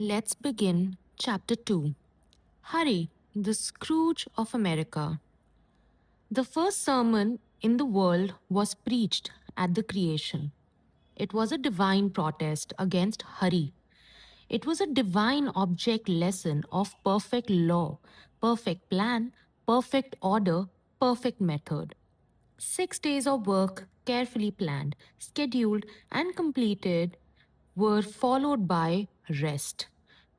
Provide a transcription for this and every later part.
Let's begin Chapter 2. Hurry, the Scrooge of America. The first sermon in the world was preached at the creation. It was a divine protest against hurry. It was a divine object lesson of perfect law, perfect plan, perfect order, perfect method. 6 days of work, carefully planned, scheduled, and completed, were followed by rest.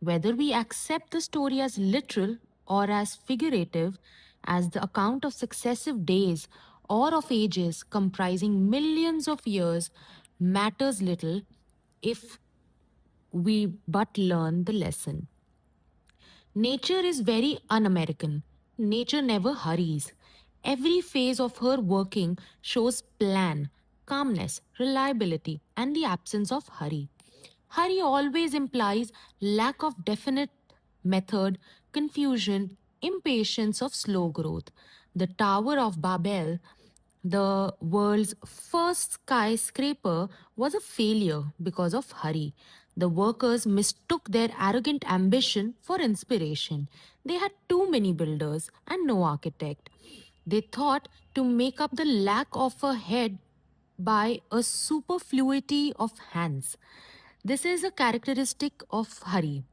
Whether we accept the story as literal or as figurative, as the account of successive days or of ages comprising millions of years, matters little if we but learn the lesson. Nature is very un American. Nature never hurries. Every phase of her working shows plan, calmness, reliability, and the absence of hurry. Hurry always implies lack of definite method, confusion, impatience of slow growth. The Tower of Babel, the world's first skyscraper, was a failure because of hurry. The workers mistook their arrogant ambition for inspiration. They had too many builders and no architect. They thought to make up the lack of a head by a superfluity of hands. This is a characteristic of hurry.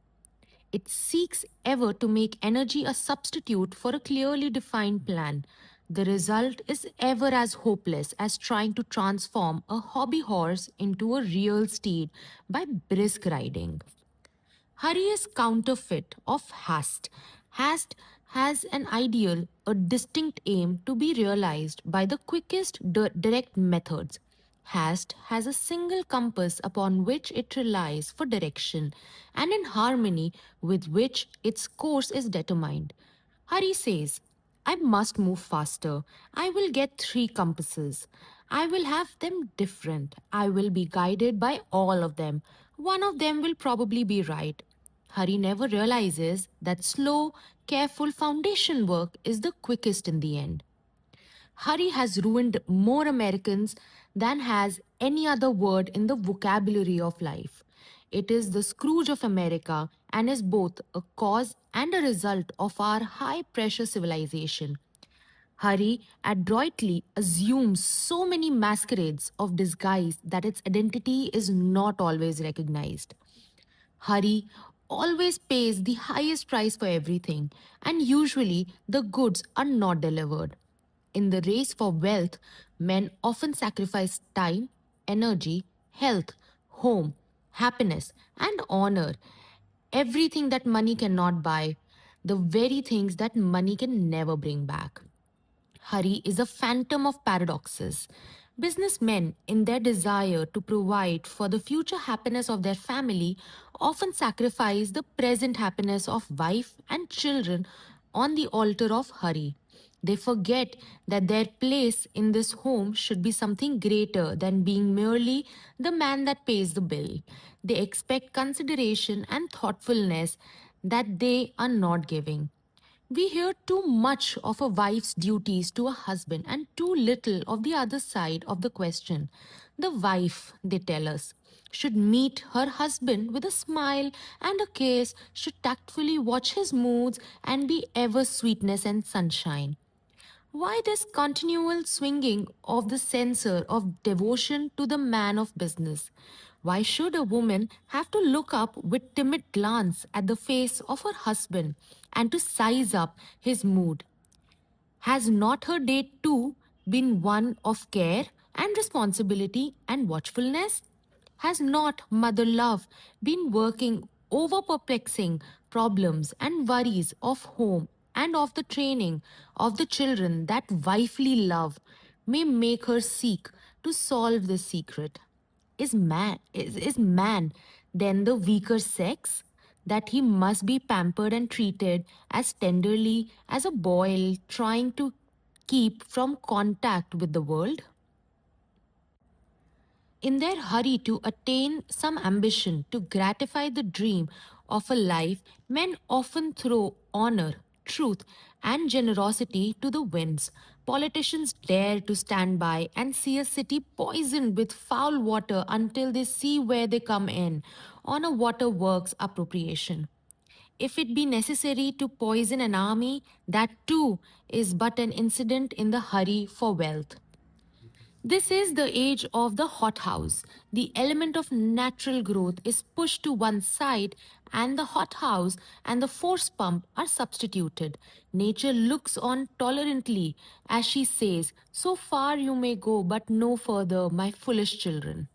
It seeks ever to make energy a substitute for a clearly defined plan. The result is ever as hopeless as trying to transform a hobby horse into a real steed by brisk riding. Hurry is counterfeit of haste. Haste has an ideal, a distinct aim to be realized by the quickest direct methods. Haste has a single compass upon which it relies for direction and in harmony with which its course is determined. Hurry says, I must move faster. I will get three compasses. I will have them different. I will be guided by all of them. One of them will probably be right. Hurry never realizes that slow, careful foundation work is the quickest in the end. Hurry has ruined more Americans than has any other word in the vocabulary of life. It is the Scrooge of America and is both a cause and a result of our high pressure civilization. Hurry adroitly assumes so many masquerades of disguise that its identity is not always recognized. Hurry always pays the highest price for everything, and usually the goods are not delivered. In the race for wealth, men often sacrifice time, energy, health, home, happiness, and honor. Everything that money cannot buy, the very things that money can never bring back. Hurry is a phantom of paradoxes. Businessmen, in their desire to provide for the future happiness of their family, often sacrifice the present happiness of wife and children on the altar of hurry. They forget that their place in this home should be something greater than being merely the man that pays the bill. They expect consideration and thoughtfulness that they are not giving. We hear too much of a wife's duties to a husband and too little of the other side of the question. The wife, they tell us, should meet her husband with a smile and a kiss, should tactfully watch his moods, and be ever sweetness and sunshine. Why this continual swinging of the censer of devotion to the man of business? Why should a woman have to look up with timid glance at the face of her husband and to size up his mood? Has not her day too been one of care and responsibility and watchfulness? Has not mother love been working over perplexing problems and worries of home and of the training of the children that wifely love may make her seek to solve this secret? Is man then the weaker sex, that he must be pampered and treated as tenderly as a boy trying to keep from contact with the world? In their hurry to attain some ambition, to gratify the dream of a life, men often throw honor, truth, and generosity to the winds. Politicians dare to stand by and see a city poisoned with foul water until they see where they come in. on a waterworks appropriation. If it be necessary to poison an army, that too is but an incident in the hurry for wealth. This is the age of the hothouse. The element of natural growth is pushed to one side, and the hothouse and the force pump are substituted. Nature looks on tolerantly as she says, "So far you may go, but no further, my foolish children."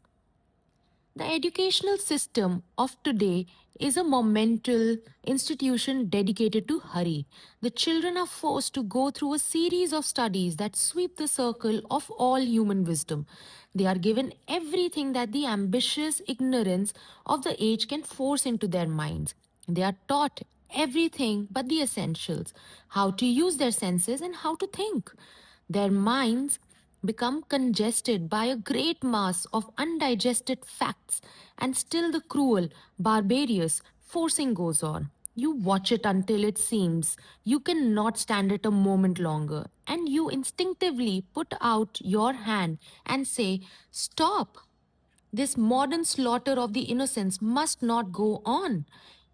The educational system of today is a monumental institution dedicated to hurry. The children are forced to go through a series of studies that sweep the circle of all human wisdom. They are given everything that the ambitious ignorance of the age can force into their minds. They are taught everything but the essentials, how to use their senses and how to think. Their minds become congested by a great mass of undigested facts, and still the cruel, barbarous forcing goes on. You watch it until it seems you cannot stand it a moment longer, and you instinctively put out your hand and say, "Stop! This modern slaughter of the innocents must not go on."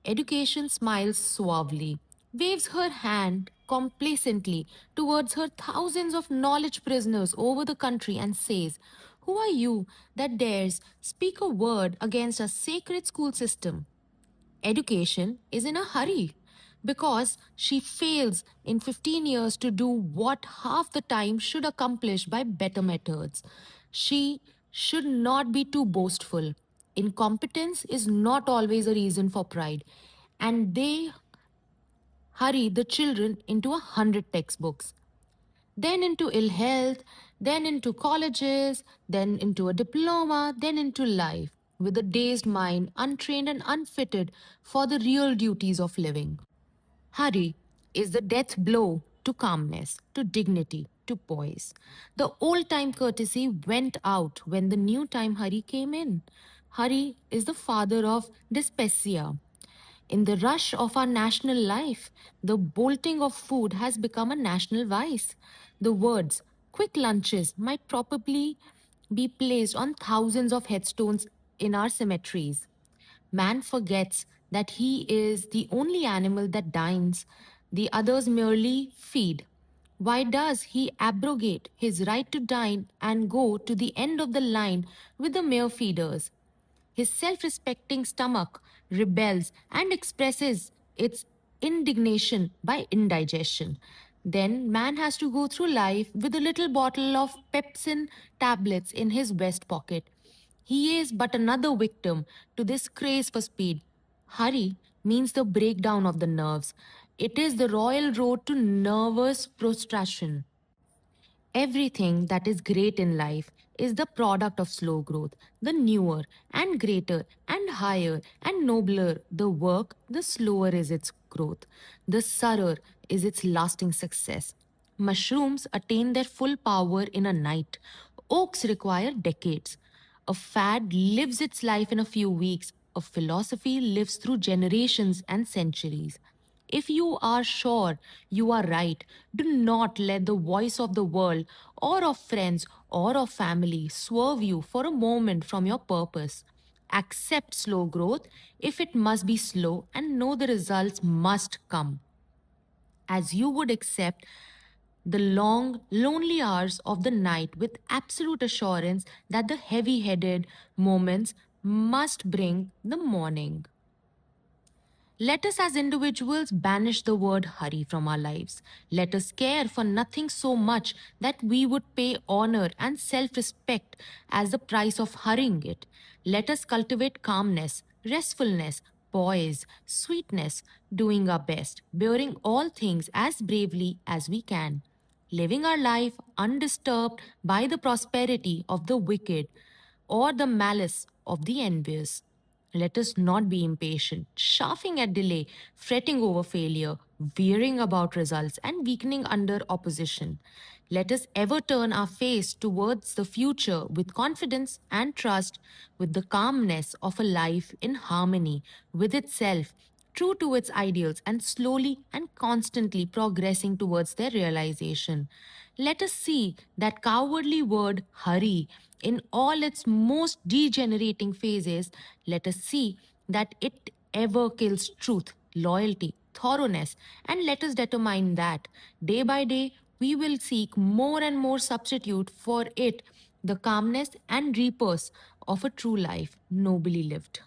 Education smiles suavely, waves her hand complacently towards her thousands of knowledge prisoners over the country, and says, "Who are you that dares speak a word against a sacred school system?" Education is in a hurry because she fails in 15 years to do what half the time should accomplish by better methods. She should not be too boastful. Incompetence is not always a reason for pride, and they hurry the children into 100 textbooks, then into ill health, then into colleges, then into a diploma, then into life, with a dazed mind, untrained and unfitted for the real duties of living. Hurry is the death blow to calmness, to dignity, to poise. The old time courtesy went out when the new time hurry came in. Hurry is the father of dyspepsia. In the rush of our national life, the bolting of food has become a national vice. The words "quick lunches" might probably be placed on thousands of headstones in our cemeteries. Man forgets that he is the only animal that dines, the others merely feed. Why does he abrogate his right to dine and go to the end of the line with the mere feeders? His self respecting stomach rebels and expresses its indignation by indigestion. Then man has to go through life with a little bottle of pepsin tablets in his vest pocket. He is but another victim to this craze for speed. Hurry means the breakdown of the nerves. It is the royal road to nervous prostration. Everything that is great in life is the product of slow growth. The newer and greater and higher and nobler the work, the slower is its growth. The surer is its lasting success. Mushrooms attain their full power in a night. Oaks require decades. A fad lives its life in a few weeks. A philosophy lives through generations and centuries. If you are sure you are right, do not let the voice of the world or of friends or of family swerve you for a moment from your purpose. Accept slow growth if it must be slow, and know the results must come, as you would accept the long, lonely hours of the night with absolute assurance that the heavy headed moments must bring the morning. Let us as individuals banish the word hurry from our lives. Let us care for nothing so much that we would pay honor and self respect as the price of hurrying it. Let us cultivate calmness, restfulness, poise, sweetness, doing our best, bearing all things as bravely as we can, living our life undisturbed by the prosperity of the wicked or the malice of the envious. Let us not be impatient, chafing at delay, fretting over failure, wearying about results, and weakening under opposition. Let us ever turn our face towards the future with confidence and trust, with the calmness of a life in harmony with itself, true to its ideals, and slowly and constantly progressing towards their realization. Let us see that cowardly word hurry in all its most degenerating phases. Let us see that it ever kills truth, loyalty, thoroughness, and let us determine that day by day we will seek more and more substitute for it, the calmness and repose of a true life nobly lived.